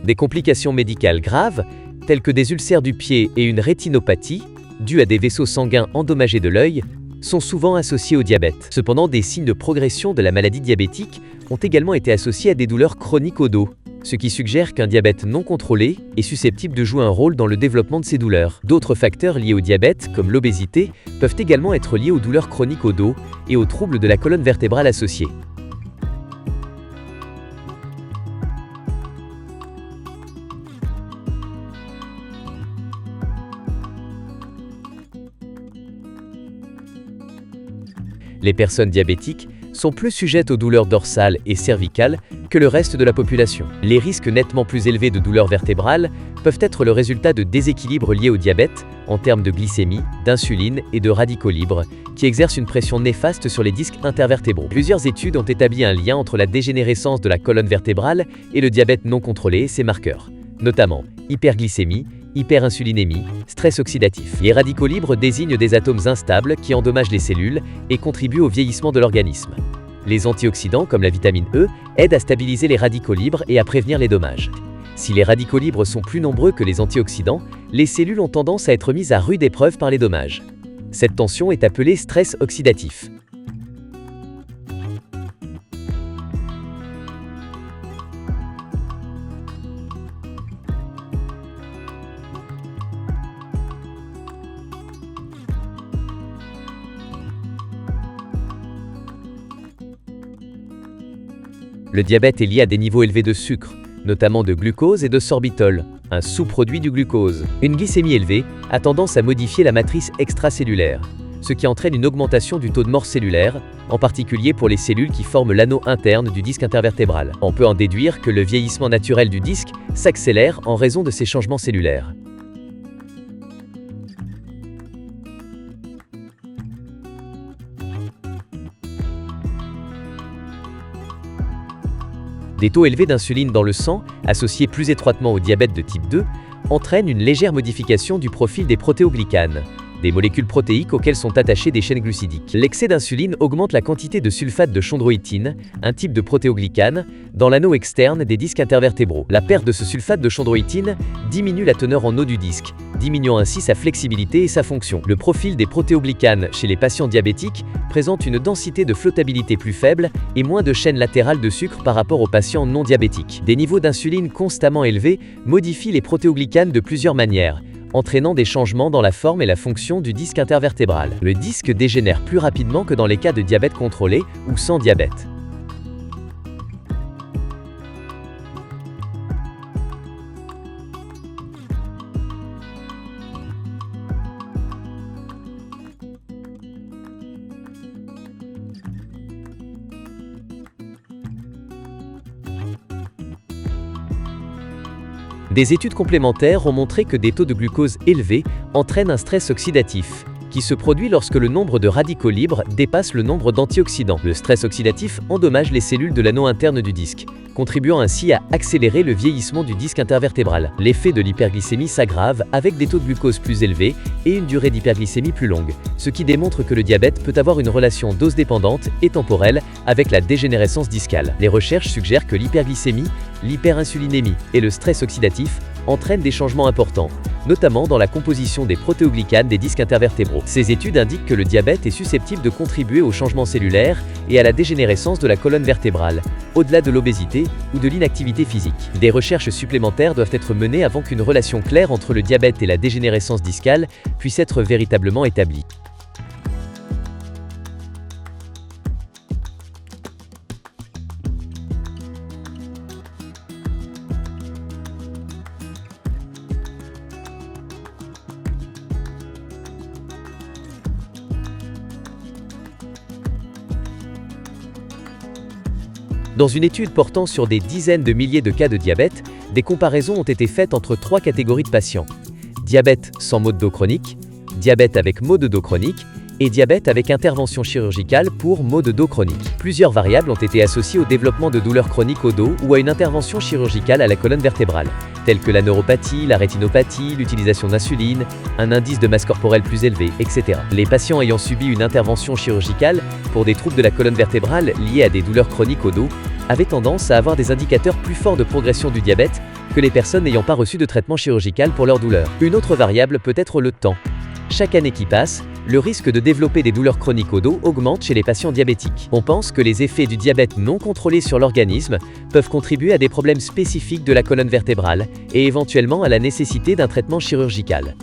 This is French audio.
Des complications médicales graves, telles que des ulcères du pied et une rétinopathie, dues à des vaisseaux sanguins endommagés de l'œil, sont souvent associés au diabète. Cependant, des signes de progression de la maladie diabétique ont également été associés à des douleurs chroniques au dos, ce qui suggère qu'un diabète non contrôlé est susceptible de jouer un rôle dans le développement de ces douleurs. D'autres facteurs liés au diabète, comme l'obésité, peuvent également être liés aux douleurs chroniques au dos et aux troubles de la colonne vertébrale associés. Les personnes diabétiques sont plus sujettes aux douleurs dorsales et cervicales que le reste de la population. Les risques nettement plus élevés de douleurs vertébrales peuvent être le résultat de déséquilibres liés au diabète en termes de glycémie, d'insuline et de radicaux libres, qui exercent une pression néfaste sur les disques intervertébraux. Plusieurs études ont établi un lien entre la dégénérescence de la colonne vertébrale et le diabète non contrôlé et ses marqueurs, notamment hyperglycémie, hyperinsulinémie, stress oxydatif. Les radicaux libres désignent des atomes instables qui endommagent les cellules et contribuent au vieillissement de l'organisme. Les antioxydants, comme la vitamine E, aident à stabiliser les radicaux libres et à prévenir les dommages. Si les radicaux libres sont plus nombreux que les antioxydants, les cellules ont tendance à être mises à rude épreuve par les dommages. Cette tension est appelée stress oxydatif. Le diabète est lié à des niveaux élevés de sucre, notamment de glucose et de sorbitol, un sous-produit du glucose. Une glycémie élevée a tendance à modifier la matrice extracellulaire, ce qui entraîne une augmentation du taux de mort cellulaire, en particulier pour les cellules qui forment l'anneau interne du disque intervertébral. On peut en déduire que le vieillissement naturel du disque s'accélère en raison de ces changements cellulaires. Des taux élevés d'insuline dans le sang, associés plus étroitement au diabète de type 2, entraînent une légère modification du profil des protéoglycanes, des molécules protéiques auxquelles sont attachées des chaînes glucidiques. L'excès d'insuline augmente la quantité de sulfate de chondroïtine, un type de protéoglycane, dans l'anneau externe des disques intervertébraux. La perte de ce sulfate de chondroïtine diminue la teneur en eau du disque, diminuant ainsi sa flexibilité et sa fonction. Le profil des protéoglycanes chez les patients diabétiques présente une densité de flottabilité plus faible et moins de chaînes latérales de sucre par rapport aux patients non diabétiques. Des niveaux d'insuline constamment élevés modifient les protéoglycanes de plusieurs manières, entraînant des changements dans la forme et la fonction du disque intervertébral. Le disque dégénère plus rapidement que dans les cas de diabète contrôlé ou sans diabète. Des études complémentaires ont montré que des taux de glucose élevés entraînent un stress oxydatif, qui se produit lorsque le nombre de radicaux libres dépasse le nombre d'antioxydants. Le stress oxydatif endommage les cellules de l'anneau interne du disque, contribuant ainsi à accélérer le vieillissement du disque intervertébral. L'effet de l'hyperglycémie s'aggrave avec des taux de glucose plus élevés et une durée d'hyperglycémie plus longue, ce qui démontre que le diabète peut avoir une relation dose-dépendante et temporelle avec la dégénérescence discale. Les recherches suggèrent que l'hyperglycémie, l'hyperinsulinémie et le stress oxydatif entraînent des changements importants, notamment dans la composition des protéoglycanes des disques intervertébraux. Ces études indiquent que le diabète est susceptible de contribuer au changement cellulaire et à la dégénérescence de la colonne vertébrale, au-delà de l'obésité ou de l'inactivité physique. Des recherches supplémentaires doivent être menées avant qu'une relation claire entre le diabète et la dégénérescence discale puisse être véritablement établie. Dans une étude portant sur des dizaines de milliers de cas de diabète, des comparaisons ont été faites entre 3 catégories de patients: diabète sans maux de dos chronique, diabète avec maux de dos chronique et diabète avec intervention chirurgicale pour maux de dos chronique. Plusieurs variables ont été associées au développement de douleurs chroniques au dos ou à une intervention chirurgicale à la colonne vertébrale, telles que la neuropathie, la rétinopathie, l'utilisation d'insuline, un indice de masse corporelle plus élevé, etc. Les patients ayant subi une intervention chirurgicale pour des troubles de la colonne vertébrale liés à des douleurs chroniques au dos avaient tendance à avoir des indicateurs plus forts de progression du diabète que les personnes n'ayant pas reçu de traitement chirurgical pour leur douleur. Une autre variable peut être le temps. Chaque année qui passe, le risque de développer des douleurs chroniques au dos augmente chez les patients diabétiques. On pense que les effets du diabète non contrôlé sur l'organisme peuvent contribuer à des problèmes spécifiques de la colonne vertébrale et éventuellement à la nécessité d'un traitement chirurgical.